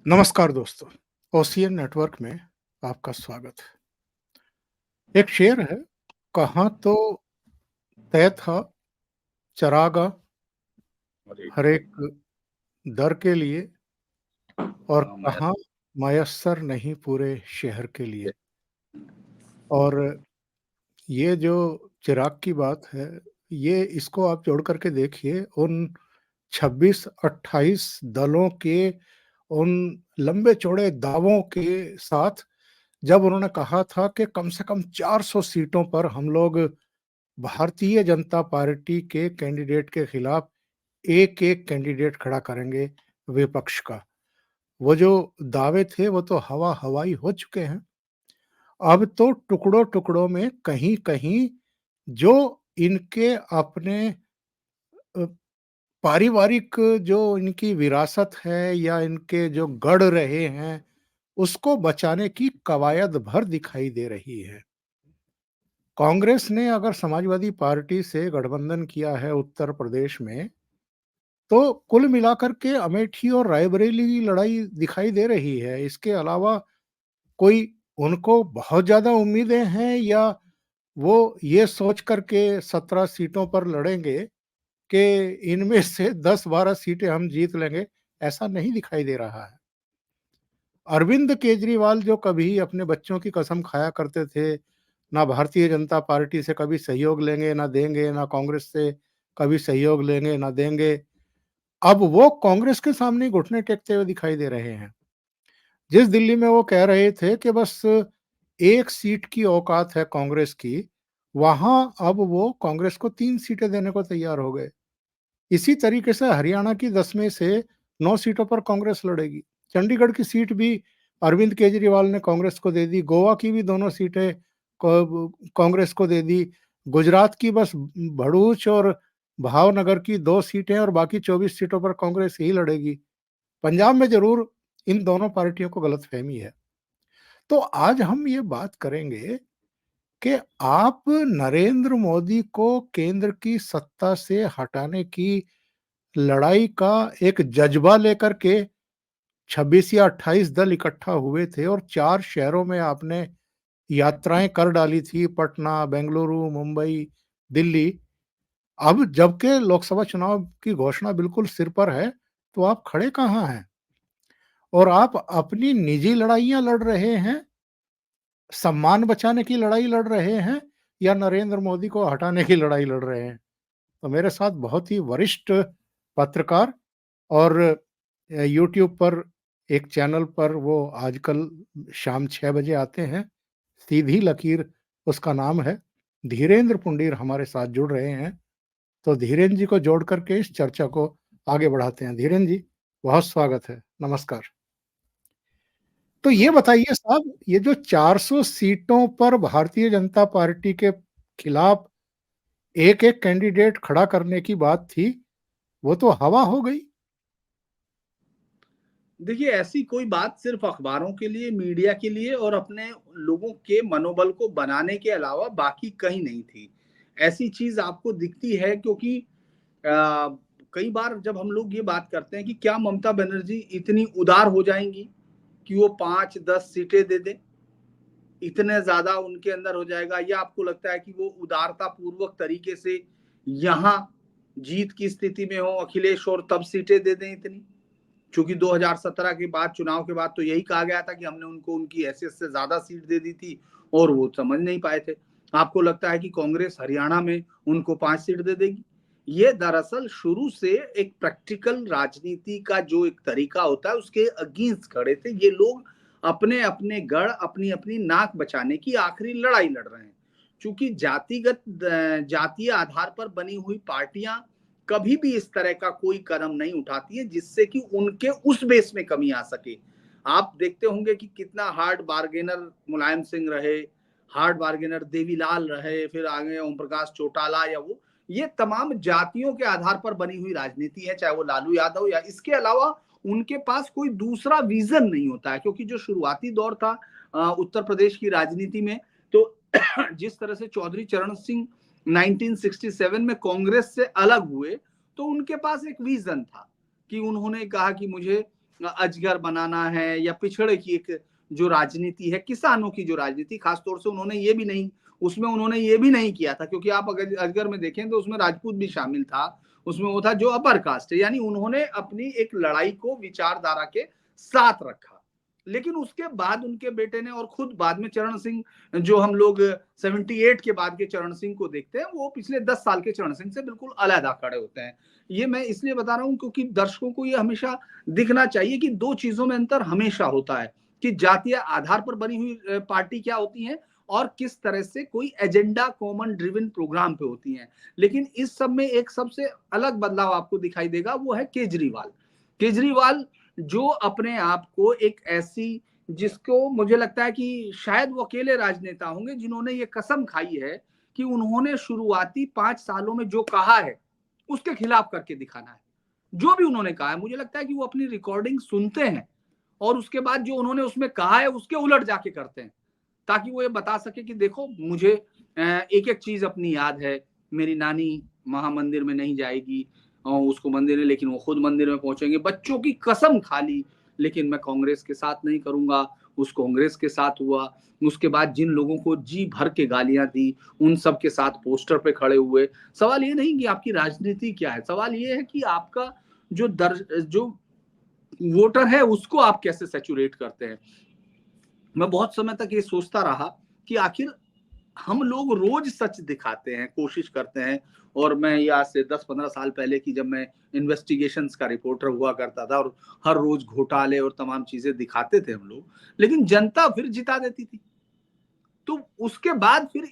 नमस्कार दोस्तों, ocean network में आपका स्वागत है। एक शेर है, कहाँ तो तय था चरागाह हर एक दर के लिए और कहाँ मयस्सर नहीं पूरे शहर के लिए। और ये जो चिराग की बात है, ये इसको आप जोड़ करके देखिए उन 26-28 दलों के उन लंबे चौड़े दावों के साथ जब उन्होंने कहा था कि कम से कम 400 सीटों पर हम लोग भारतीय जनता पार्टी के कैंडिडेट के खिलाफ एक-एक कैंडिडेट खड़ा करेंगे विपक्ष का। वो जो दावे थे वो तो हवा-हवाई हो चुके हैं। अब तो टुकड़ों-टुकड़ों में कहीं-कहीं जो इनके अपने अ, पारिवारिक जो इनकी विरासत है या इनके जो गढ़ रहे हैं, उसको बचाने की कवायद भर दिखाई दे रही है। कांग्रेस ने अगर समाजवादी पार्टी से गठबंधन किया है उत्तर प्रदेश में, तो कुल मिलाकर के अमेठी और रायबरेली की लड़ाई दिखाई दे रही है। इसके अलावा कोई उनको बहुत ज़्यादा उम्मीदें हैं या वो ये सोच कर के 17 सीटों पर लड़ेंगे कि इनमें से 10-12 सीटें हम जीत लेंगे, ऐसा नहीं दिखाई दे रहा है। अरविंद केजरीवाल जो कभी अपने बच्चों की कसम खाया करते थे, ना भारतीय जनता पार्टी से कभी सहयोग लेंगे, ना देंगे, ना कांग्रेस से कभी सहयोग लेंगे, ना देंगे। अब वो कांग्रेस के सामने ही घुटने टेकते हुए दिखाई दे रहे हैं। जिस दिल्ली में वो कह रहे थे कि बस 1 सीट की औकात है कांग्रेस की, वहाँ अब वो कांग्रेस को 3 सीटें देने को तैयार हो गए। इसी तरीके से हरियाणा की 10 में से 9 सीटों पर कांग्रेस लड़ेगी। चंडीगढ़ की सीट भी अरविंद केजरीवाल ने कांग्रेस को दे दी, गोवा की भी दोनों सीटें कांग्रेस को दे दी, गुजरात की बस भरूच और भावनगर की 2 सीटें और बाकी 24 सीटों पर कांग्रेस ही लड़ेगी। पंजाब में ज़रूर इन दोनों पार्टियों को गलतफ़हमी है। तो आज हम ये बात करेंगे कि आप नरेंद्र मोदी को केंद्र की सत्ता से हटाने की लड़ाई का एक जज़्बा लेकर के 26 या 28 दल इकट्ठा हुए थे और 4 शहरों में आपने यात्राएँ कर डाली थी, पटना, बेंगलुरु, मुंबई, दिल्ली। अब जबकि लोकसभा चुनाव की घोषणा बिल्कुल सिर पर है, तो आप खड़े कहाँ हैं? और आप अपनी निजी लड़ाइयाँ लड़ रहे हैं, सम्मान बचाने की लड़ाई लड़ रहे हैं या नरेंद्र मोदी को हटाने की लड़ाई लड़ रहे हैं? तो मेरे साथ बहुत ही वरिष्ठ पत्रकार और यूट्यूब पर एक चैनल पर वो आजकल शाम 6 बजे आते हैं, सीधी लकीर उसका नाम है, धीरेन्द्र पुंडीर हमारे साथ जुड़ रहे हैं। तो धीरेन्द्र जी को जोड़ कर के इस चर्चा को आगे बढ़ाते हैं। धीरेन्द्र जी, बहुत स्वागत है। नमस्कार। तो ये बताइए साहब, ये जो 400 सीटों पर भारतीय जनता पार्टी के खिलाफ एक-एक कैंडिडेट खड़ा करने की बात थी, वो तो हवा हो गई। देखिए, ऐसी कोई बात सिर्फ अखबारों के लिए, मीडिया के लिए और अपने लोगों के मनोबल को बनाने के अलावा बाकी कहीं नहीं थी। ऐसी चीज़ आपको दिखती है क्योंकि कई बार जब हम लोग ये बात करते हैं कि क्या ममता बनर्जी इतनी उदार हो जाएँगी कि वो 5-10 सीटें दे दें? इतने ज़्यादा उनके अंदर हो जाएगा या आपको लगता है कि वो उदारतापूर्वक तरीके से यहाँ जीत की स्थिति में हो अखिलेश और तब सीटें दे दें इतनी? चूंकि 2017 के बाद चुनाव के बाद तो यही कहा गया था कि हमने उनको उनकी हैसियत से ज्यादा सीट दे दी थी और वो समझ नहीं पाए थे। आपको लगता है कि कांग्रेस हरियाणा में उनको 5 सीट दे देगी? ये दरअसल शुरू से एक प्रैक्टिकल राजनीति का जो एक तरीका होता है उसके अगेंस्ट खड़े थे। ये लोग अपने अपने गढ़ अपनी अपनी नाक बचाने की आखिरी लड़ाई लड़ रहे हैं। चूंकि जातिगत जातीय आधार पर बनी हुई पार्टियां कभी भी इस तरह का कोई कदम नहीं उठाती है जिससे कि उनके उस बेस में कमी आ सके। आप देखते होंगे कि कितना हार्ड बार्गेनर मुलायम सिंह रहे, हार्ड बार्गेनर देवीलाल रहे, फिर आगे ओम प्रकाश चौटाला या वो, ये तमाम जातियों के आधार पर बनी हुई राजनीति है, चाहे वो लालू यादव या इसके अलावा उनके पास कोई दूसरा विजन नहीं होता है क्योंकि जो शुरुआती दौर था उत्तर प्रदेश की राजनीति में, तो जिस तरह से चौधरी चरण सिंह 1967 में कांग्रेस से अलग हुए तो उनके पास एक विजन था कि उन्होंने कहा कि मुझे अजगर बनाना है या पिछड़े की एक जो राजनीति है, किसानों की जो राजनीति, खासतौर से उन्होंने ये भी नहीं किया था, क्योंकि आप अगर अजगर में देखें तो उसमें राजपूत भी शामिल था, उसमें वो था जो अपर कास्ट है, यानी उन्होंने अपनी एक लड़ाई को विचारधारा के साथ रखा। लेकिन उसके बाद उनके बेटे ने, और खुद बाद में चरण सिंह, जो हम लोग 78 के बाद के चरण सिंह को देखते हैं, वो पिछले 10 साल के चरण सिंह से बिल्कुल अलग खड़े होते हैं। ये मैं इसलिए बता रहा हूं क्योंकि दर्शकों को ये हमेशा दिखना चाहिए कि दो चीजों में अंतर हमेशा होता है, कि जातीय आधार पर बनी हुई पार्टी क्या होती है और किस तरह से कोई एजेंडा कॉमन ड्रिवन प्रोग्राम पे होती हैं। लेकिन इस सब में एक सबसे अलग बदलाव आपको दिखाई देगा, वो है केजरीवाल। केजरीवाल जो अपने आप को एक ऐसी, जिसको मुझे लगता है कि शायद वो अकेले राजनेता होंगे जिन्होंने ये कसम खाई है कि उन्होंने शुरुआती 5 सालों में जो कहा है उसके खिलाफ करके दिखाना है। जो भी उन्होंने कहा है, मुझे लगता है कि वो अपनी रिकॉर्डिंग सुनते हैं और उसके बाद जो उन्होंने उसमें कहा है उसके उलट जाके करते हैं, ताकि वो ये बता सके कि देखो मुझे एक एक चीज अपनी याद है। मेरी नानी महामंदिर में नहीं जाएगी और उसको मंदिर है, लेकिन वो खुद मंदिर में पहुंचेंगे। बच्चों की कसम खा ली, लेकिन मैं कांग्रेस के साथ नहीं करूंगा। उस कांग्रेस के साथ हुआ, उसके बाद जिन लोगों को जी भर के गालियां दी उन सब के साथ पोस्टर पे खड़े हुए। सवाल ये नहीं कि आपकी राजनीति क्या है, सवाल ये है कि आपका जो वोटर है उसको आप कैसे सैचुरेट करते हैं। मैं बहुत समय तक ये सोचता रहा कि आखिर हम लोग रोज सच दिखाते हैं, कोशिश करते हैं, और मैं ये आज से 10-15 साल पहले की, जब मैं इन्वेस्टिगेशंस का रिपोर्टर हुआ करता था और हर रोज घोटाले और तमाम चीजें दिखाते थे हम लोग, लेकिन जनता फिर जिता देती थी। तो उसके बाद फिर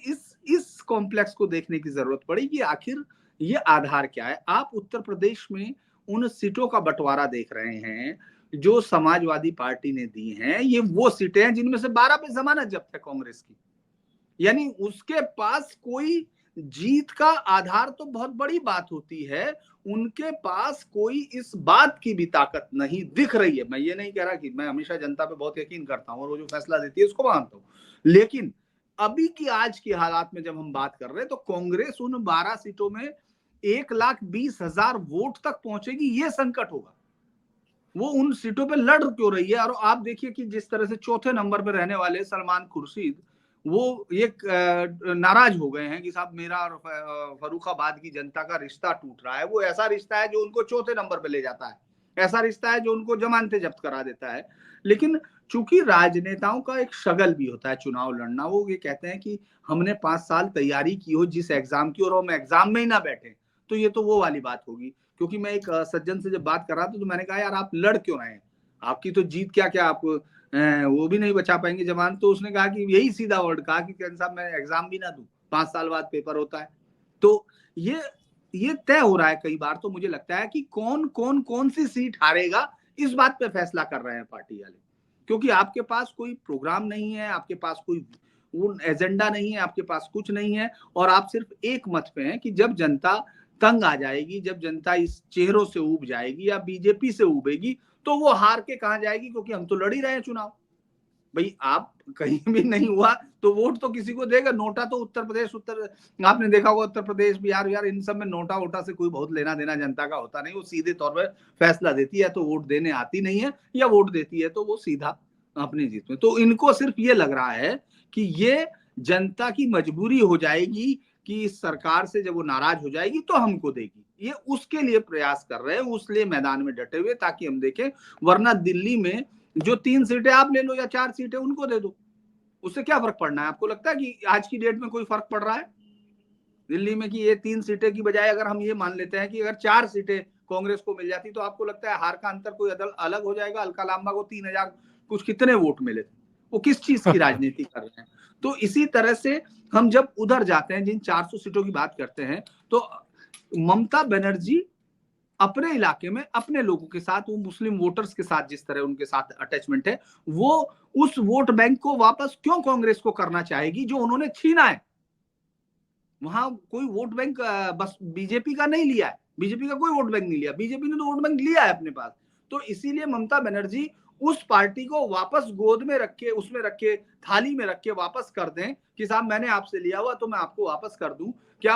इस कॉम्प्लेक्स को देखने की जरूरत पड़ी कि आखिर ये आधार क्या है। आप उत्तर प्रदेश में उन सीटों का बंटवारा देख रहे हैं जो समाजवादी पार्टी ने दी हैं, ये वो सीटें हैं जिनमें से 12 पे जमानत जब्त है कांग्रेस की। यानी उसके पास कोई जीत का आधार तो बहुत बड़ी बात होती है, उनके पास कोई इस बात की भी ताकत नहीं दिख रही है। मैं ये नहीं कह रहा कि मैं हमेशा जनता पे बहुत यकीन करता हूं और वो जो फैसला देती है उसको मानता हूं, लेकिन अभी की आज की हालात में जब हम बात कर रहे हैं तो कांग्रेस उन 12 सीटों में 1,20,000 वोट तक पहुंचेगी, ये संकट होगा। वो उन सीटों पे लड़ क्यों रही है? और आप देखिए कि जिस तरह से चौथे नंबर पर रहने वाले सलमान खुर्शीद, वो ये नाराज हो गए हैं कि साहब मेरा और फर्रुखाबाद की जनता का रिश्ता टूट रहा है। वो ऐसा रिश्ता है जो उनको चौथे नंबर पे ले जाता है, ऐसा रिश्ता है जो उनको जमानतें जब्त करा देता है। लेकिन चूंकि राजनेताओं का एक शगल भी होता है चुनाव लड़ना, वो ये कहते हैं कि हमने 5 साल तैयारी की हो जिस एग्जाम की, और हम एग्जाम में ही ना बैठे, तो ये तो वो वाली बात होगी। क्योंकि मैं एक सज्जन से जब बात कर रहा था तो मैंने कहा यार आप लड़ क्यों रहे हैं, आपकी तो जीत क्या क्या, आप वो भी नहीं बचा पाएंगे जमानत। तो उसने कहा कि यही सीधा वर्ड कहा कि साहब मैं एग्जाम भी ना दूं, 5 साल बाद पेपर होता है। तो ये ये तय हो रहा है कई बार, तो मुझे लगता है कि कौन सी सीट हारेगा इस बात पे फैसला कर रहे हैं पार्टी वाले। क्योंकि आपके पास कोई प्रोग्राम नहीं है, आपके पास कोई वो एजेंडा नहीं है, आपके पास कुछ नहीं है, और आप सिर्फ एक मत पे हैं कि जब जनता तंग आ जाएगी, जब जनता इस चेहरों से ऊब जाएगी या बीजेपी से ऊबेगी, तो वो हार के कहां जाएगी, क्योंकि हम तो लड़ ही रहे हैं चुनाव। भाई आप कहीं भी नहीं हुआ तो वोट तो किसी को देगा। नोटा तो उत्तर आपने देखा होगा, उत्तर प्रदेश, बिहार, इन सब में नोटा वोटा से कोई बहुत लेना देना जनता का होता नहीं। वो सीधे तौर पर फैसला देती है तो वोट देने आती नहीं है, या वोट देती है तो वो सीधा अपनी जीत में। तो इनको सिर्फ ये लग रहा है कि ये जनता की मजबूरी हो जाएगी कि इस सरकार से जब वो नाराज हो जाएगी तो हमको देगी। ये उसके लिए प्रयास कर रहे हैं, उसलिए मैदान में डटे हुए, ताकि हम देखें। वरना दिल्ली में जो 3 सीटें आप ले लो या 4 सीटें उनको दे दो, उससे क्या फर्क पड़ना है? आपको लगता है कि आज की डेट में कोई फर्क पड़ रहा है दिल्ली में कि ये 3 सीटें की बजाय अगर हम ये मान लेते हैं कि अगर 4 सीटें कांग्रेस को मिल जाती, तो आपको लगता है हार का अंतर कोई अलग हो जाएगा? अलका लांबा को 3,000 कुछ कितने वोट मिले थे, वो किस चीज की राजनीति कर रहे हैं? तो इसी तरह से हम जब उधर जाते हैं, जिन 400 सीटों की बात करते हैं, तो ममता बनर्जी अपने इलाके में अपने लोगों के साथ, वो मुस्लिम वोटर्स के साथ जिस तरह उनके साथ अटैचमेंट है, वो उस वोट बैंक को वापस क्यों कांग्रेस को करना चाहेगी जो उन्होंने छीना है? वहां कोई वोट बैंक बस बीजेपी का नहीं लिया है, बीजेपी का कोई वोट बैंक नहीं लिया, बीजेपी ने तो वोट बैंक लिया है अपने पास। तो इसीलिए ममता बनर्जी उस पार्टी को वापस गोद में रख के, उसमें रख के, थाली में रख के वापस कर दें कि साहब मैंने आपसे लिया हुआ तो मैं आपको वापस कर दूं। क्या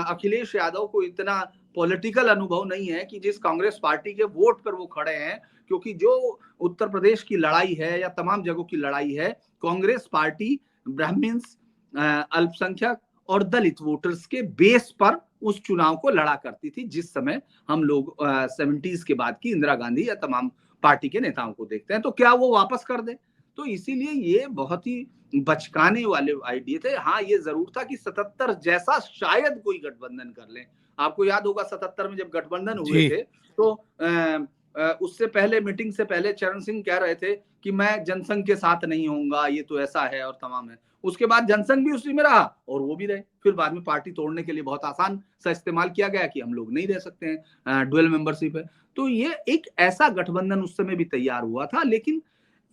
अखिलेश यादव को इतना पॉलिटिकल अनुभव नहीं है कि जिस कांग्रेस पार्टी के वोट पर वो खड़े हैं, क्योंकि जो उत्तर प्रदेश की लड़ाई है या तमाम जगहों की लड़ाई है, कांग्रेस पार्टी ब्राह्मण्स, अल्पसंख्यक और दलित वोटर्स के बेस पर उस चुनाव को लड़ा करती थी, जिस समय हम लोग 70s के बाद की इंदिरा गांधी या तमाम पार्टी के नेताओं को देखते हैं। तो क्या वो वापस कर दे? तो इसीलिए ये बहुत ही बचकाने वाले आइडिया थे। हाँ, ये जरूर था कि 77 जैसा शायद कोई गठबंधन कर ले। आपको याद होगा 77 में जब गठबंधन हुए जी। थे तो उससे पहले, मीटिंग से पहले चरण सिंह कह रहे थे कि मैं जनसंघ के साथ नहीं होऊंगा, ये तो ऐसा है और तमाम है। उसके बाद जनसंघ भी उसी में रहा और वो भी रहे। फिर बाद में पार्टी तोड़ने के लिए बहुत आसान सा इस्तेमाल किया गया कि हम लोग नहीं रह सकते हैं, डुअल मेंबरशिप है। तो ये एक ऐसा गठबंधन उस समय भी तैयार हुआ था। लेकिन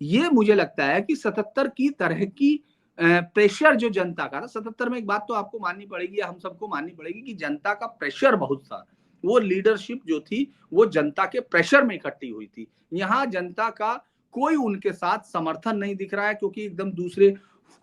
ये मुझे लगता है कि 77 की तरह की प्रेशर जो जनता का था, 77 में एक बात तो आपको माननी पड़ेगी, हम सबको माननी पड़ेगी कि जनता का प्रेशर बहुत था। वो लीडरशिप जो थी वो जनता के प्रेशर में इकट्ठी हुई थी। यहाँ जनता का कोई उनके साथ समर्थन नहीं दिख रहा है, क्योंकि एकदम दूसरे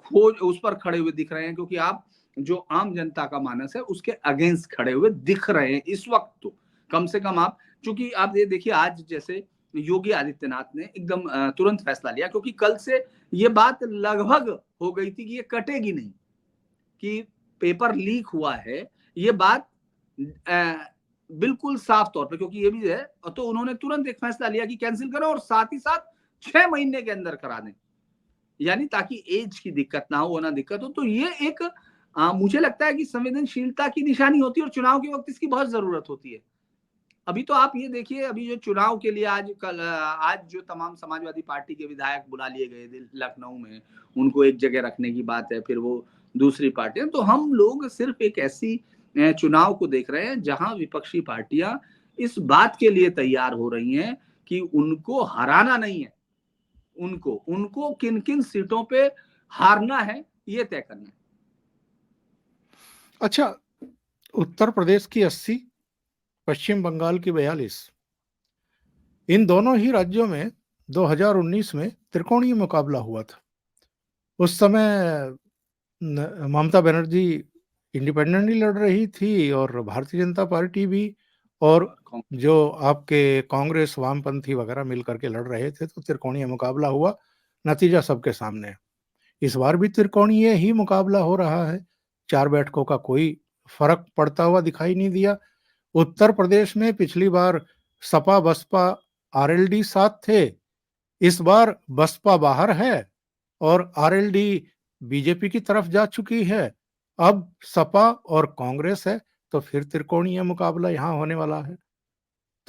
खोज उस पर खड़े हुए दिख रहे हैं, क्योंकि आप जो आम जनता का मानस है उसके अगेंस्ट खड़े हुए दिख रहे हैं इस वक्त। तो कम से कम आप, चूंकि आप ये देखिए आज जैसे योगी आदित्यनाथ ने एकदम तुरंत फैसला लिया, क्योंकि कल से ये बात लगभग हो गई थी कि ये कटेगी नहीं, कि पेपर लीक हुआ है, ये बात बिल्कुल साफ तौर पे, क्योंकि ये भी है। तो उन्होंने तुरंत एक फैसला लिया कि कैंसिल करो और साथ ही साथ 6 महीने के अंदर करा दें, यानी ताकि एज की दिक्कत ना हो, वो ना दिक्कत हो। तो ये एक मुझे लगता है कि संवेदनशीलता की निशानी होती है और चुनाव के वक्त इसकी बहुत जरूरत होती है। अभी तो आप ये देखिए, अभी जो चुनाव के लिए आज जो तमाम समाजवादी पार्टी के विधायक बुला लिए गए लखनऊ में, उनको एक जगह रखने की बात है, फिर वो दूसरी पार्टियां। तो हम लोग सिर्फ एक ऐसी चुनाव को देख रहे हैं जहां विपक्षी पार्टियां इस बात के लिए तैयार हो रही हैं कि उनको हराना नहीं है, उनको उनको किन किन सीटों पे हारना है ये तय करना है। अच्छा, उत्तर प्रदेश की 80, पश्चिम बंगाल की 42, इन दोनों ही राज्यों में 2019 में त्रिकोणीय मुकाबला हुआ था। उस समय ममता बनर्जी इंडिपेंडेंटली लड़ रही थी और भारतीय जनता पार्टी भी, और जो आपके कांग्रेस वामपंथी वगैरह मिल करके लड़ रहे थे। तो त्रिकोणीय मुकाबला हुआ, नतीजा सबके सामने है। इस बार भी त्रिकोणीय ही मुकाबला हो रहा है। 4 बैठकों का कोई फर्क पड़ता हुआ दिखाई नहीं दिया। उत्तर प्रदेश में पिछली बार सपा बसपा आरएलडी साथ थे, इस बार बसपा बाहर है और आरएलडी बीजेपी की तरफ जा चुकी है। अब सपा और कांग्रेस है, तो फिर त्रिकोणीय मुकाबला यहां होने वाला है।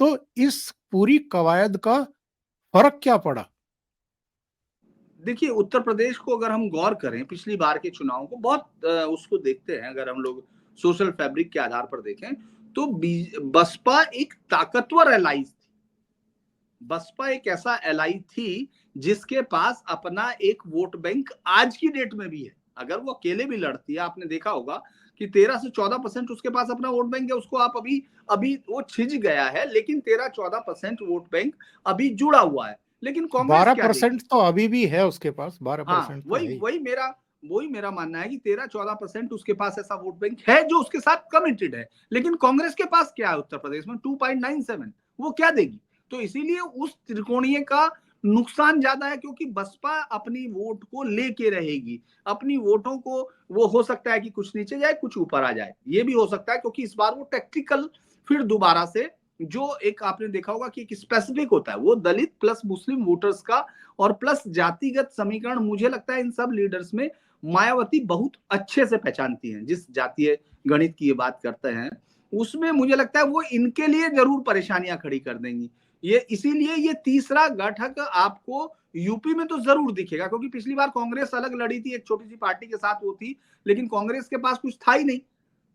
तो इस पूरी कवायद का फर्क क्या पड़ा? देखिए, उत्तर प्रदेश को अगर हम गौर करें, पिछली बार के चुनाव को बहुत उसको देखते हैं, अगर हम लोग सोशल फैब्रिक के आधार पर देखें, तो बसपा एक ताकतवर एलाइज थी। बसपा एक ऐसा एलाई थी जिसके पास अपना एक वोट बैंक आज की डेट में भी है। अगर वो अकेले भी लड़ती है, आपने देखा होगा कि 13 से 14% उसके पास अपना वोट बैंक है। उसको आप अभी अभी वो छिज गया है, लेकिन 13-14% वोट बैंक अभी जुड़ा हुआ है। लेकिन कांग्रेस क्या देगी? 12% तो अभी भी है उसके पास, हाँ, 12% तो है ही। वही मेरा मानना है कि 13-14% उसके पास ऐसा वोट बैंक है जो उसके साथ कमिटेड है। लेकिन कांग्रेस के पास क्या है उत्तर प्रदेश में? 2.97। वो क्या देगी? तो इसीलिए उस त्रिकोणीय का नुकसान ज्यादा है, क्योंकि बसपा अपनी वोट को लेके रहेगी। अपनी वोटों को वो हो सकता है कि कुछ नीचे जाए, कुछ ऊपर आ जाए, ये भी हो सकता है, क्योंकि इस बार वो टैक्टिकल फिर दोबारा से, जो एक आपने देखा होगा कि एक स्पेसिफिक होता है, वो दलित प्लस मुस्लिम वोटर्स का और प्लस जातिगत समीकरण, मुझे लगता है इन सब लीडर्स में मायावती बहुत अच्छे से पहचानती हैं। जिस जातीय गणित की ये बात करते हैं, उसमें मुझे लगता है वो इनके लिए जरूर परेशानियां खड़ी कर देंगी। ये इसीलिए ये तीसरा गठक आपको यूपी में तो जरूर दिखेगा, क्योंकि पिछली बार कांग्रेस अलग लड़ी थी, एक छोटी सी पार्टी के साथ वो थी, लेकिन कांग्रेस के पास कुछ था ही नहीं।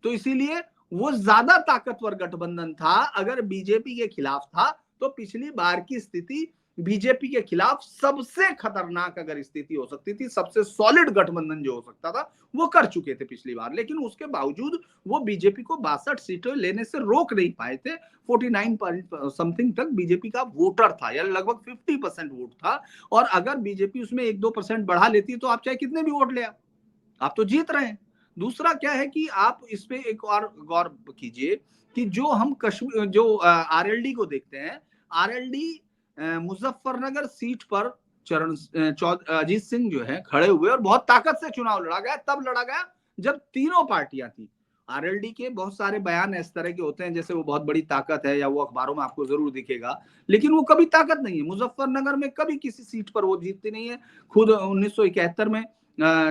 तो इसीलिए वो ज्यादा ताकतवर गठबंधन था। अगर बीजेपी के खिलाफ था तो पिछली बार की स्थिति बीजेपी के खिलाफ सबसे खतरनाक अगर स्थिति हो सकती थी, सबसे सॉलिड गठबंधन जो हो सकता था, वो कर चुके थे पिछली बार। लेकिन उसके बावजूद वो बीजेपी को 62 सीटें लेने से रोक नहीं पाए थे। 49 समथिंग तक बीजेपी का वोटर था, या लगभग 50% वोट था। और अगर बीजेपी उसमें 1-2% बढ़ा लेती तो आप चाहे कितने भी वोट ले आप तो जीत रहे हैं। दूसरा क्या है कि आप इस पे एक और गौर कीजिए कि जो हम कश्मीर जो आरएलडी को देखते हैं, आरएलडी मुजफ्फरनगर सीट पर अजीत सिंह जो है खड़े हुए और बहुत ताकत से चुनाव लड़ा गया। तब लड़ा गया जब तीनों पार्टियां थी। आरएलडी के बहुत सारे बयान इस तरह के होते हैं जैसे वो बहुत बड़ी ताकत है, या वो अखबारों में आपको जरूर दिखेगा, लेकिन वो कभी ताकत नहीं है। मुजफ्फरनगर में कभी किसी सीट पर वो जीतती नहीं है। खुद 1971 में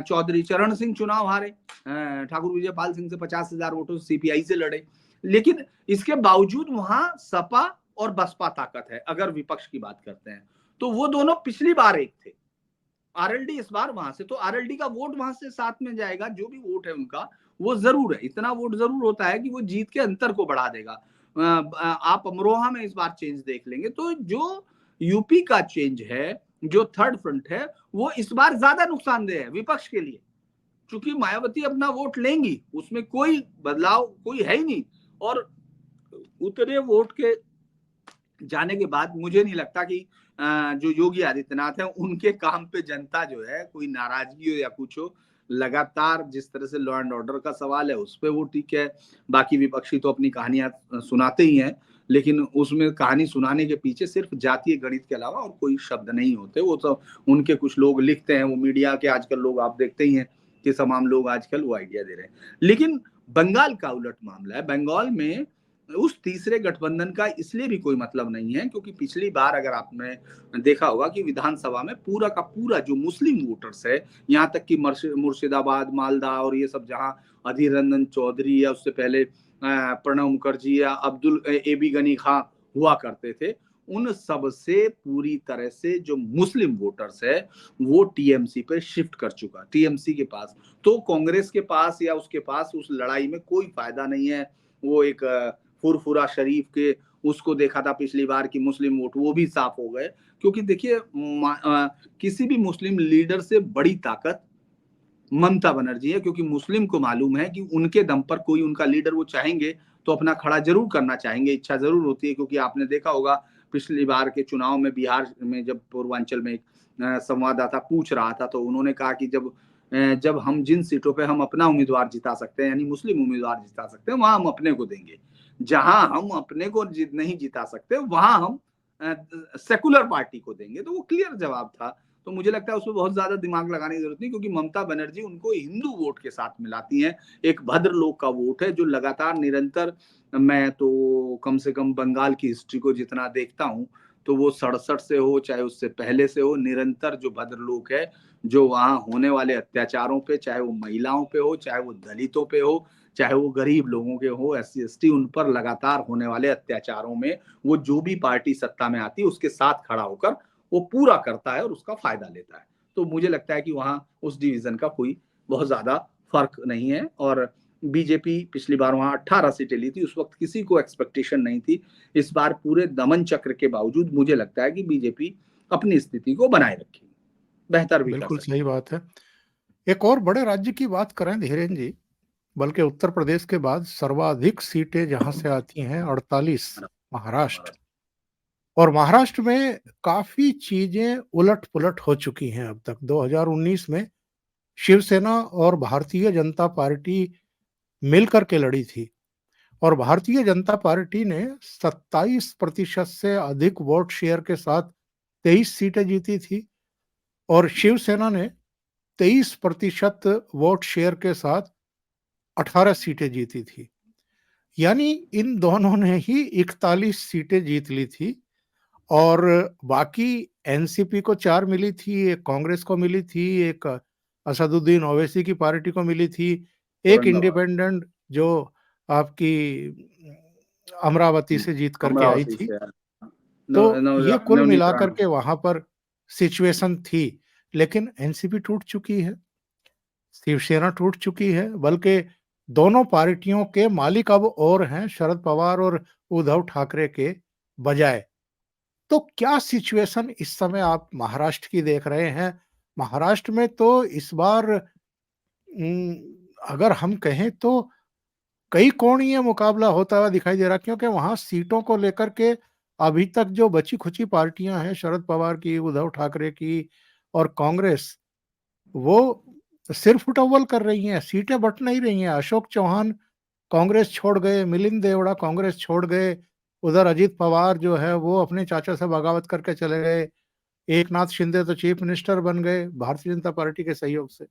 चौधरी चरण सिंह चुनाव हारे, ठाकुर विजयपाल सिंह से 50,000 वोटों से सीपीआई से लड़े, लेकिन इसके बावजूद वहां सपा और बसपा ताकत है। अगर विपक्ष की बात करते हैं तो वो दोनों पिछली बार एक थे, आरएलडी इस बार वहां से, तो आरएलडी का वोट वहां से साथ में जाएगा। जो भी वोट है उनका वो जरूर है, इतना वोट जरूर होता है कि वो जीत के अंतर को बढ़ा देगा। आप अमरोहा में इस बार चेंज देख लेंगे, तो जो यूपी का चेंज है, जो थर्ड फ्रंट है, वो इस बार ज्यादा नुकसानदेह है विपक्ष के लिए, क्योंकि मायावती अपना वोट लेंगी, उसमें कोई बदलाव कोई है ही नहीं। और उतने वोट के जाने के बाद मुझे नहीं लगता कि जो योगी आदित्यनाथ है उनके काम पे जनता जो है कोई नाराजगी हो या कुछ हो। लगातार जिस तरह से लॉ एंड ऑर्डर का सवाल है उस पर वो ठीक है, बाकी विपक्षी तो अपनी कहानियां सुनाते ही हैं, लेकिन उसमें कहानी सुनाने के पीछे सिर्फ जातीय गणित के अलावा और कोई शब्द नहीं होते। वो तो उनके कुछ लोग लिखते हैं, वो मीडिया के आजकल लोग आप देखते ही हैं कि तमाम लोग आजकल वो आइडिया दे रहे हैं। लेकिन बंगाल का उलट मामला है। बंगाल में उस तीसरे गठबंधन का इसलिए भी कोई मतलब नहीं है क्योंकि पिछली बार अगर आपने देखा होगा कि विधानसभा में पूरा का पूरा जो मुस्लिम वोटर्स है, यहाँ तक कि मुर्शिदाबाद, मालदा और ये सब जहाँ अधीर रंजन चौधरी या उससे पहले प्रणब मुखर्जी या अब्दुल एबी गनी खां हुआ करते थे, उन सब से पूरी तरह से जो मुस्लिम वोटर्स है वो टीएमसी पे शिफ्ट कर चुका। टीएमसी के पास तो कांग्रेस के पास या उसके पास उस लड़ाई में कोई फायदा नहीं है। वो एक फुरफुरा शरीफ के उसको देखा था पिछली बार की मुस्लिम वोट वो भी साफ हो गए, क्योंकि देखिए किसी भी मुस्लिम लीडर से बड़ी ताकत ममता बनर्जी है, क्योंकि मुस्लिम को मालूम है कि उनके दम पर कोई उनका लीडर वो चाहेंगे तो अपना खड़ा जरूर करना चाहेंगे, इच्छा जरूर होती है। क्योंकि आपने देखा होगा पिछली बार के चुनाव में बिहार में जब पूर्वांचल में एक संवाददाता पूछ रहा था तो उन्होंने कहा कि जब हम जिन सीटों पे हम अपना उम्मीदवार जिता सकते हैं यानी मुस्लिम उम्मीदवार जिता सकते हैं वहां हम अपने को देंगे, जहां हम अपने को नहीं जिता सकते वहां हम सेकुलर पार्टी को देंगे। तो वो क्लियर जवाब था। तो मुझे लगता है उसमें बहुत ज्यादा दिमाग लगाने की जरूरत नहीं, क्योंकि ममता बनर्जी उनको हिंदू वोट के साथ मिलाती हैं। एक भद्र लोग का वोट है जो लगातार निरंतर, मैं तो कम से कम बंगाल की हिस्ट्री को जितना देखता हूँ तो वो 67 से हो चाहे उससे पहले से हो, निरंतर जो भद्र लोग है जो वहां होने वाले अत्याचारों पे, चाहे वो महिलाओं पे हो, चाहे वो दलितों पे हो, चाहे वो गरीब लोगों के हो, SC ST, उन पर लगातार होने वाले अत्याचारों में वो जो भी पार्टी सत्ता में आती है उसके साथ खड़ा होकर वो पूरा करता है और उसका फायदा लेता है। तो मुझे लगता है कि वहां उस डिवीजन का कोई बहुत ज्यादा फर्क नहीं है। और बीजेपी पिछली बार वहां 18 सीटें ली थी, उस वक्त किसी को एक्सपेक्टेशन नहीं थी। इस बार पूरे दमन चक्र के बावजूद मुझे लगता है कि बीजेपी अपनी स्थिति को बनाए रखेगी, बेहतर भी कर बिल्कुल सकती सही बात है। एक और बड़े राज्य की बात करें धीरेन्द्र जी, बल्कि उत्तर प्रदेश के बाद सर्वाधिक सीटें जहां से आती हैं 48, है। महाराष्ट्र। और महाराष्ट्र में काफी चीजें उलट पुलट हो चुकी हैं अब तक। 2019 में शिवसेना और भारतीय जनता पार्टी मिलकर के लड़ी थी और भारतीय जनता पार्टी ने 27% से अधिक वोट शेयर के साथ 23 सीटें जीती थी और शिवसेना ने 23% वोट शेयर के साथ 18 सीटें जीती थी। यानी इन दोनों ने ही 41 सीटें जीत ली थी और बाकी एनसीपी को 4 मिली थी, एक कांग्रेस को मिली थी, एक असदुद्दीन ओवैसी की पार्टी को मिली थी, एक औरंगाबाद, इंडिपेंडेंट जो आपकी अमरावती से जीत करके आई अमरावती थी। से तो ये कुल नवनीत मिलाकर राणा। के वहां पर सिचुएशन थी, लेकिन एनसीपी टूट चुकी है, शिवसेना टूट चुकी है, बल्कि दोनों पार्टियों के मालिक अब और हैं शरद पवार और उद्धव ठाकरे के बजाय। तो क्या सिचुएशन इस समय आप महाराष्ट्र की देख रहे हैं? महाराष्ट्र में तो इस बार अगर हम कहें तो कई कोणीय मुकाबला होता हुआ दिखाई दे रहा है, क्योंकि वहां सीटों को लेकर के अभी तक जो बची खुची पार्टियां हैं, शरद पवार की, उद्धव ठाकरे की और कांग्रेस, वो सिर फुटअव्वल कर रही हैं, सीटें बंट नहीं रही हैं। अशोक चौहान कांग्रेस छोड़ गए, मिलिंद देवड़ा कांग्रेस छोड़ गए, उधर अजीत पवार जो है वो अपने चाचा से बगावत करके चले गए, एक नाथ शिंदे तो चीफ मिनिस्टर बन गए भारतीय जनता पार्टी के सहयोग से।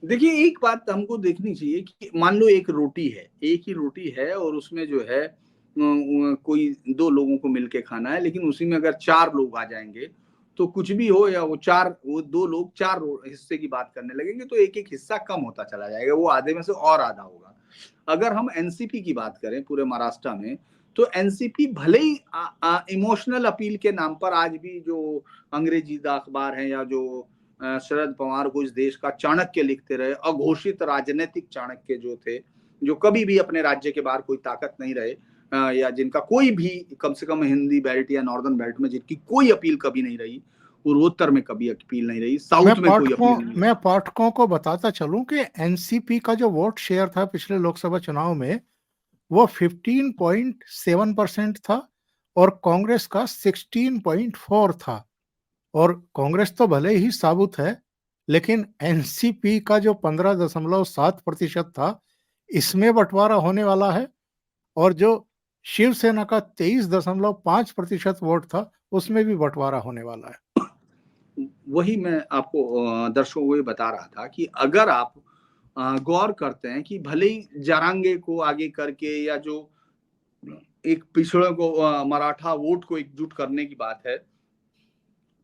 देखिए, एक बात हमको देखनी चाहिए कि मान लो एक रोटी है, एक ही रोटी है और उसमें जो है कोई 2 लोगों को मिलके खाना है, लेकिन उसी में अगर 4 लोग आ जाएँगे, तो कुछ भी हो या वो 2 लोग 4 हिस्से की बात करने लगेंगे, तो एक-एक हिस्सा कम होता चला जाएगा, वो आधे में से और आधा होगा। अगर हम एनसीपी की बात करें पूरे महाराष्ट्र में, तो एनसीपी भले ही इमोशनल अपील के नाम पर आज भी जो अंग्रेजी अखबार हैं या जो शरद पवार को इस देश का चाणक्य लिखते रहे, अघोषित राजनीतिक चाणक्य जो थे, जो कभी भी अपने राज्य के बाहर कोई ताकत नहीं रहे, या जिनका कोई भी कम से कम हिंदी बेल्ट या नॉर्दर्न बेल्ट में जिनकी कोई अपील कभी नहीं रही, पूर्वोत्तर में कभी अपील नहीं रही, साउथ में कोई अपील नहीं रही। मैं पाठकों को बताता चलूं कि एनसीपी का जो वोट शेयर था पिछले लोकसभा चुनाव में वो 15.7% था और कांग्रेस का 16.4 था। और कांग्रेस तो भले ही साबुत है, लेकिन एनसीपी का जो 15.7% था, इसमें बंटवारा होने वाला है। और जो शिवसेना का 23.5% वोट था, उसमें भी बंटवारा होने वाला है। वही मैं आपको दर्शकों को ये बता रहा था कि अगर आप गौर करते हैं कि भले ही जरांगे को आगे करके या जो एक पिछड़ों को मराठा वोट को एकजुट करने की बात है,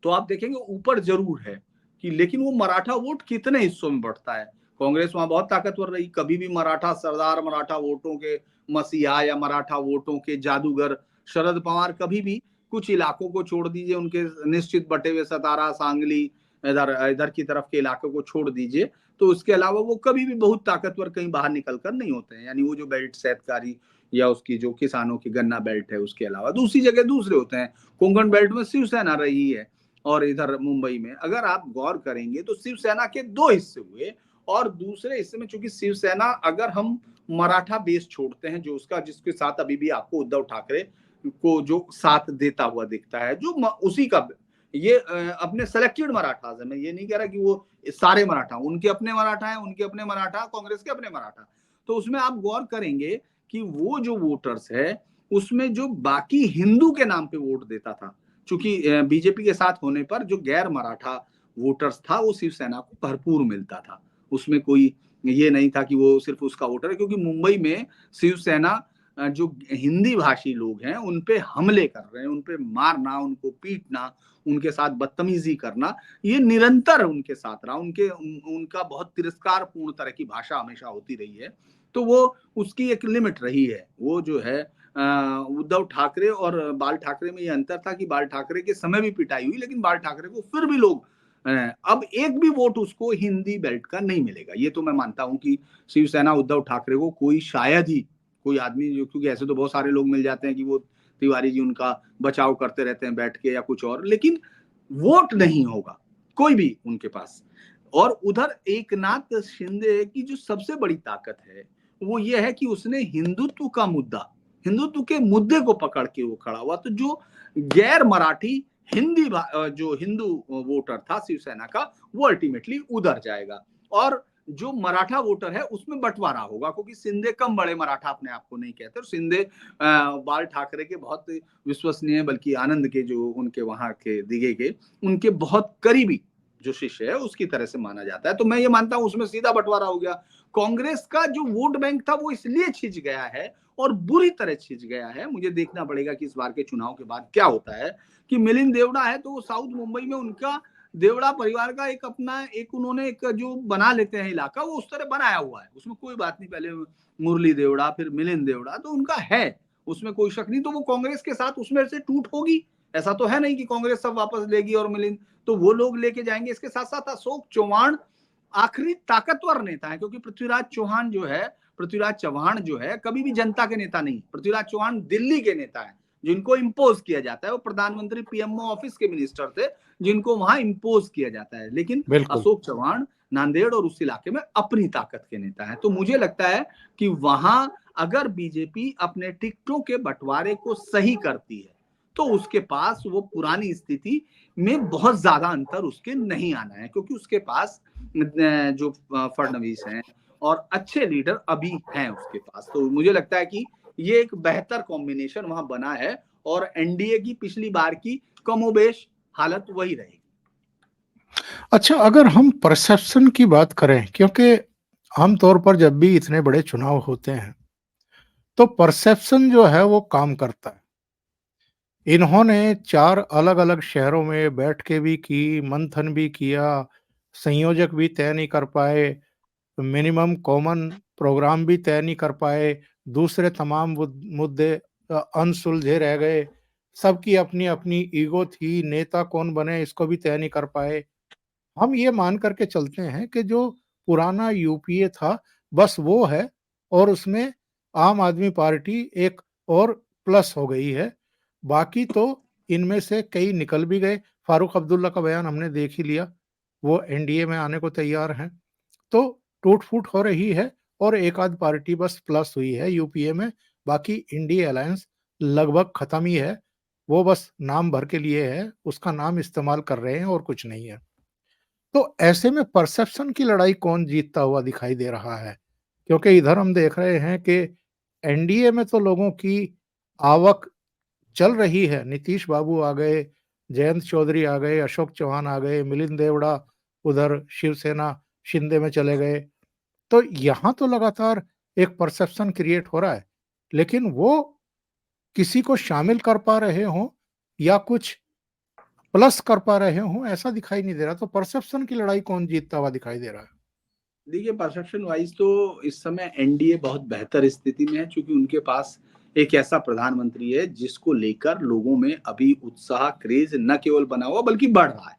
तो आप देखेंगे ऊपर जरूर है कि लेकिन वो मराठा वोट कितने हिस्सों में बढ़ता है। कांग्रेस वहां बहुत ताकतवर रही, कभी भी मराठा सरदार, मराठा वोटों के मसीहा या मराठा वोटों के जादूगर शरद पवार कभी भी कुछ इलाकों को छोड़ दीजिए, उनके निश्चित बटे हुए सतारा, सांगली, इधर इधर की तरफ के इलाकों को छोड़ दीजिए, तो उसके अलावा वो कभी भी बहुत ताकतवर कहीं बाहर निकल कर नहीं होते हैं। यानी वो जो बेल्ट सैतकारी या उसकी जो किसानों की गन्ना बेल्ट है उसके अलावा दूसरी जगह दूसरे होते हैं। कोंकण बेल्ट में शिवसेना रही है और इधर मुंबई में अगर आप गौर करेंगे तो शिवसेना के 2 हिस्से हुए और दूसरे हिस्से में चूंकि शिवसेना, अगर हम मराठा बेस छोड़ते हैं जो उसका, जिसके साथ अभी भी आपको उद्धव ठाकरे को जो साथ देता हुआ दिखता है, जो उसी का ये अपने सेलेक्टेड मराठास है, मैं ये नहीं कह रहा कि वो सारे मराठा, उनके अपने मराठा है, उनके अपने मराठा, कांग्रेस के अपने मराठा। तो उसमें आप गौर करेंगे कि वो जो वोटर्स है उसमें जो बाकी हिंदू के नाम पे वोट देता था, चूंकि बीजेपी के साथ होने पर जो गैर मराठा वोटर्स था वो शिवसेना को भरपूर मिलता था, उसमें कोई ये नहीं था कि वो सिर्फ उसका वोटर है, क्योंकि मुंबई में शिवसेना जो हिंदी भाषी लोग हैं उन पे हमले कर रहे हैं, उन पे मारना, उनको पीटना, उनके साथ बदतमीजी करना, ये निरंतर उनके साथ रहा। उनका बहुत तिरस्कार पूर्ण तरह की भाषा हमेशा होती रही है, तो वो उसकी एक लिमिट रही है। वो जो है उद्धव ठाकरे और बाल ठाकरे में ये अंतर था कि बाल ठाकरे के समय भी पिटाई हुई, लेकिन बाल ठाकरे को फिर भी लोग अब एक भी वोट उसको हिंदी बेल्ट का नहीं मिलेगा। ये तो मैं मानता हूं कि शिवसेना उद्धव ठाकरे को कोई शायद ही कोई आदमी, जो क्योंकि ऐसे तो बहुत सारे लोग मिल जाते हैं कि वो तिवारी जी उनका बचाव करते रहते हैं बैठ के या कुछ और, लेकिन वोट नहीं होगा कोई भी उनके पास। और उधर एकनाथ शिंदे की जो सबसे बड़ी ताकत है वो ये है कि उसने हिंदुत्व का मुद्दा, हिंदुत्व के मुद्दे को पकड़ के वो खड़ा हुआ, तो जो गैर मराठी हिंदी जो हिंदू वोटर था शिवसेना का, वो अल्टीमेटली उधर जाएगा और जो मराठा वोटर है उसमें बंटवारा होगा, क्योंकि शिंदे कम बड़े मराठा अपने आप को नहीं कहते, और शिंदे बाल ठाकरे के बहुत विश्वसनीय, बल्कि आनंद के जो उनके वहां के दिगे के उनके बहुत करीबी जो शिष्य है उसकी तरह से माना जाता है। तो मैं ये मानता हूं उसमें सीधा बंटवारा हो गया। कांग्रेस का जो वोट बैंक था वो इसलिए छिज गया है और बुरी तरह छिज गया है, मुझे देखना पड़ेगा कि इस बार के चुनाव के बाद क्या होता है, कि मिलिंद देवड़ा है तो वो साउथ मुंबई में उनका देवड़ा परिवार का एक अपना एक उन्होंने एक जो बना लेते हैं इलाका, वो उस तरह बनाया हुआ है, उसमें कोई बात नहीं। पहले मुरली देवड़ा फिर मिलिंद देवड़ा तो उनका है, उसमें कोई शक नहीं। तो वो कांग्रेस के साथ उसमें से टूट होगी, ऐसा तो है नहीं कि कांग्रेस सब वापस लेगी और मिलिंद, तो वो लोग लेके जाएंगे। इसके साथ साथ अशोक चौहान आखिरी ताकतवर नेता है, क्योंकि पृथ्वीराज चौहान जो है कभी भी जनता के नेता नहीं, पृथ्वीराज चौहान दिल्ली के नेता है जिनको इम्पोज किया जाता है। वो प्रधानमंत्री पीएमओ ऑफिस के मिनिस्टर थे जिनको वहां इम्पोज किया जाता है, लेकिन अशोक चौहान नांदेड़ और उस इलाके में अपनी ताकत के नेता है। तो मुझे लगता है कि वहां अगर बीजेपी अपने टिकटों के बंटवारे को सही करती है तो उसके पास वो पुरानी स्थिति में बहुत ज्यादा अंतर उसके नहीं आना है, क्योंकि उसके पास जो फडणवीस हैं और अच्छे लीडर अभी हैं उसके पास। तो मुझे लगता है कि ये एक बेहतर कॉम्बिनेशन वहां बना है और एनडीए की पिछली बार की कमोबेश हालत वही रहेगी। अच्छा, अगर हम परसेप्शन की बात करें, क्योंकि आमतौर पर जब भी इतने बड़े चुनाव होते हैं, तो परसेप्शन जो है वो काम करता है। इन्होंने 4 अलग-अलग शहरों में बैठ के भी की, मंथन भी किया, संयोजक भी तय नहीं कर पाए, मिनिमम कॉमन प्रोग्राम भी तय नहीं कर पाए, दूसरे तमाम मुद्दे अनसुलझे रह गए। सबकी अपनी-अपनी ईगो थी, नेता कौन बने इसको भी तय नहीं कर पाए। हम ये मान करके चलते हैं कि जो पुराना यूपीए था, बस वो है और उसमें आम आदमी पार्टी एक और प्लस हो गई है। बाकी तो इनमें से कई निकल भी गए। फारूक अब्दुल्ला का बयान हमने देख ही लिया, वो एनडीए में आने को तैयार हैं। तो टूट-फूट हो रही है और एक आध पार्टी बस प्लस हुई है यूपीए में, बाकी इंडिया अलायंस लगभग खत्म ही है। वो बस नाम भर के लिए है, उसका नाम इस्तेमाल कर रहे हैं और कुछ नहीं है। तो ऐसे में परसेप्शन की लड़ाई कौन जीतता हुआ दिखाई दे रहा है? क्योंकि इधर हम देख रहे हैं कि एनडीए में तो लोगों की आवक चल रही है। नीतीश बाबू आ गए, जयंत चौधरी आ गए, अशोक चौहान आ गए, मिलिंद देवड़ा उधर शिवसेना शिंदे में चले गए। तो यहाँ तो लगातार एक परसेप्शन क्रिएट हो रहा है, लेकिन वो किसी को शामिल कर पा रहे हों या कुछ प्लस कर पा रहे हों, ऐसा दिखाई नहीं दे रहा। तो परसेप्शन की लड़ाई कौन जीतता हुआ दिखाई दे रहा है? देखिए, परसेप्शन वाइज तो इस समय एनडीए बहुत बेहतर स्थिति में है, क्योंकि उनके पास एक ऐसा प्रधानमंत्री है जिसको लेकर लोगों में अभी उत्साह, क्रेज न केवल बना हुआ बल्कि बढ़ रहा है,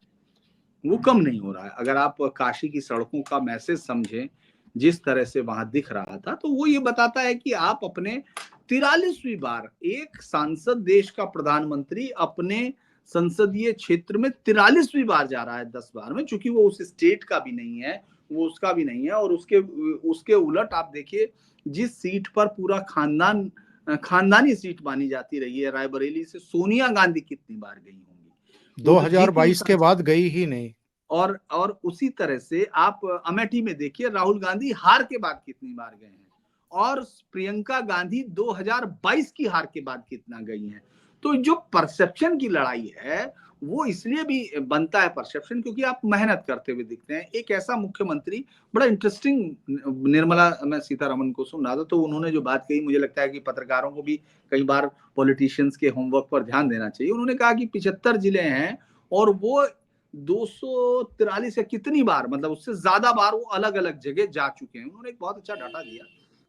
वो कम नहीं हो रहा है। अगर आप काशी की सड़कों का मैसेज समझें, जिस तरह से वहां दिख रहा था, तो वो ये बताता है कि आप अपने 43वीं बार एक सांसद, देश का प्रधानमंत्री अपने संसदीय क्षेत्र में 43वीं बार जा रहा है 10 बार में, चूंकि वो उस स्टेट का भी नहीं है, वो उसका भी नहीं है। और उसके उसके उलट आप देखिए, जिस सीट पर पूरा खानदानी सीट मानी जाती रही है, रायबरेली से सोनिया गांधी कितनी बार गई होंगी, वो तो जीत नहीं 2022 के पाई। बाद गई ही नहीं। और उसी तरह से आप अमेठी में देखिए, राहुल गांधी हार के बाद कितनी बार गए हैं, और प्रियंका गांधी 2022 की हार के बाद कितना गई हैं। तो जो परसेप्शन की लड़ाई है, वो इसलिए भी बनता है परसेप्शन, क्योंकि आप मेहनत करते हुए दिखते हैं। एक ऐसा मुख्यमंत्री, बड़ा इंटरेस्टिंग, निर्मला मैं सीतारमन को सुन रहा था, तो उन्होंने जो बात कही, मुझे लगता है कि पत्रकारों को भी कई बार पॉलिटिशियंस के होमवर्क पर ध्यान देना चाहिए। उन्होंने कहा कि 75 जिले हैं और वो 243 या कितनी बार, मतलब उससे ज्यादा बार वो अलग अलग जगह जा चुके हैं। उन्होंने एक बहुत अच्छा डाटा दिया।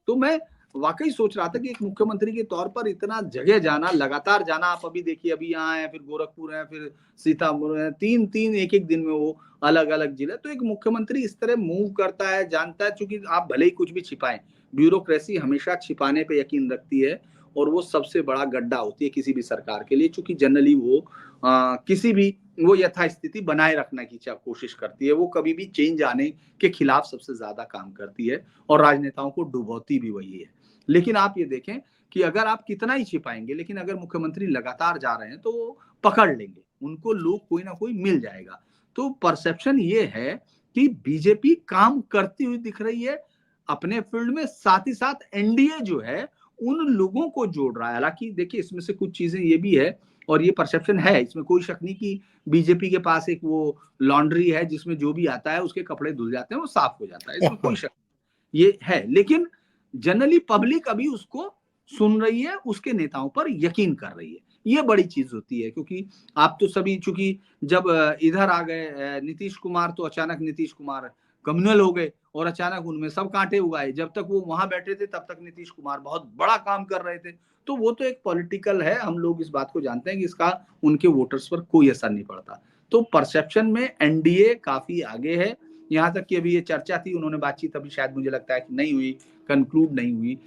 तो मैं वाकई सोच रहा था कि एक मुख्यमंत्री के तौर पर इतना जगह जाना, लगातार जाना, आप अभी देखिए, अभी यहाँ है, फिर गोरखपुर है, फिर सीतापुर है, तीन तीन एक एक दिन में वो अलग अलग जिले। तो एक मुख्यमंत्री इस तरह मूव करता है, जानता है, चूंकि आप भले ही कुछ भी छिपाएं, ब्यूरोक्रेसी हमेशा छिपाने पे यकीन रखती है, और वो सबसे बड़ा गड्ढा होती है किसी भी सरकार के लिए, चूंकि जनरली वो किसी भी वो यथास्थिति बनाए रखने की कोशिश करती है। वो कभी भी चेंज आने के खिलाफ सबसे ज्यादा काम करती है, और राजनेताओं को डुबोती भी वही है। लेकिन आप ये देखें कि अगर आप कितना ही छिपाएंगे, लेकिन अगर मुख्यमंत्री लगातार जा रहे हैं, तो वो पकड़ लेंगे, उनको लोग कोई ना कोई मिल जाएगा। तो परसेप्शन ये है कि बीजेपी काम करती हुई दिख रही है अपने फील्ड में, साथ ही साथ एनडीए जो है उन लोगों को जोड़ रहा है। हालांकि देखिए, इसमें से कुछ चीजें ये भी है, और ये परसेप्शन है, इसमें कोई शक नहीं कि बीजेपी के पास एक वो लॉन्ड्री है जिसमें जो भी आता है उसके कपड़े धुल जाते हैं, वो साफ हो जाता है, इसमें कोई शक नहीं, ये है। लेकिन जनरली पब्लिक अभी उसको सुन रही है, उसके नेताओं पर यकीन कर रही है। ये बड़ी चीज होती है, क्योंकि आप तो सभी, चूंकि जब इधर आ गए नीतीश कुमार, तो अचानक नीतीश कुमार कम्युनल हो गए, और अचानक उनमें सब कांटे उगाए। जब तक वो वहां बैठे थे, तब तक नीतीश कुमार बहुत बड़ा काम कर रहे थे। तो वो तो एक पॉलिटिकल है, हम लोग इस बात को जानते हैं कि इसका उनके वोटर्स पर कोई असर नहीं पड़ता। तो परसेप्शन में एनडीए काफी आगे है। यहाँ तक कि अभी ये चर्चा थी, उन्होंने बातचीत अभी शायद मुझे लगता है कि नहीं हुई, कंक्लूड नहीं हुई,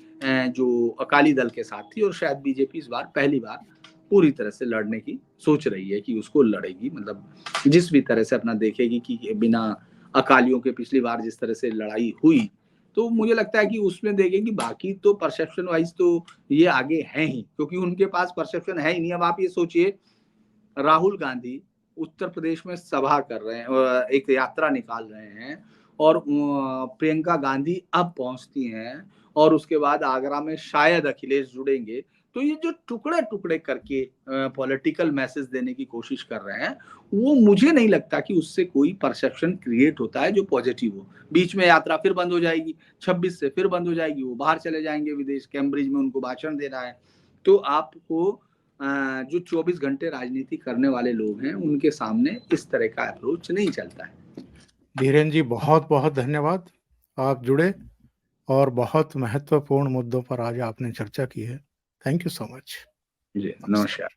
जो अकाली दल के साथ थी, और शायद बीजेपी इस बार पहली बार पूरी तरह से लड़ने की सोच रही है कि उसको लड़ेगी, मतलब जिस भी तरह से अपना देखेगी कि बिना अकालियों के पिछली बार जिस तरह से लड़ाई हुई, तो मुझे लगता है कि उसमें देखेगी। बाकी तो परसेप्शन वाइज तो ये आगे हैं ही, क्योंकि उनके पास परसेप्शन है ही नहीं। अब आप ये सोचिए, राहुल गांधी उत्तर प्रदेश में सभा कर रहे हैं, एक यात्रा निकाल रहे हैं, और प्रियंका गांधी अब पहुँचती हैं और उसके बाद आगरा में शायद अखिलेश जुड़ेंगे, तो ये जो टुकड़े-टुकड़े करके पॉलिटिकल मैसेज देने की कोशिश कर रहे हैं, वो मुझे नहीं लगता कि उससे कोई परसेप्शन क्रिएट होता है जो पॉजिटिव हो। बीच में यात्रा फिर बंद हो जाएगी, 26 से फिर बंद हो जाएगी, वो बाहर चले जाएँगे विदेश, कैम्ब्रिज में उनको भाषण देना है। तो आपको जो 24 घंटे राजनीति करने वाले लोग हैं, उनके सामने इस तरह का अप्रोच नहीं चलता है। धीरेन जी, बहुत-बहुत धन्यवाद। आप जुड़े और बहुत महत्वपूर्ण मुद्दों पर आज आपने चर्चा की है। Thank you so much. जी, नमस्कार। नमस्कार।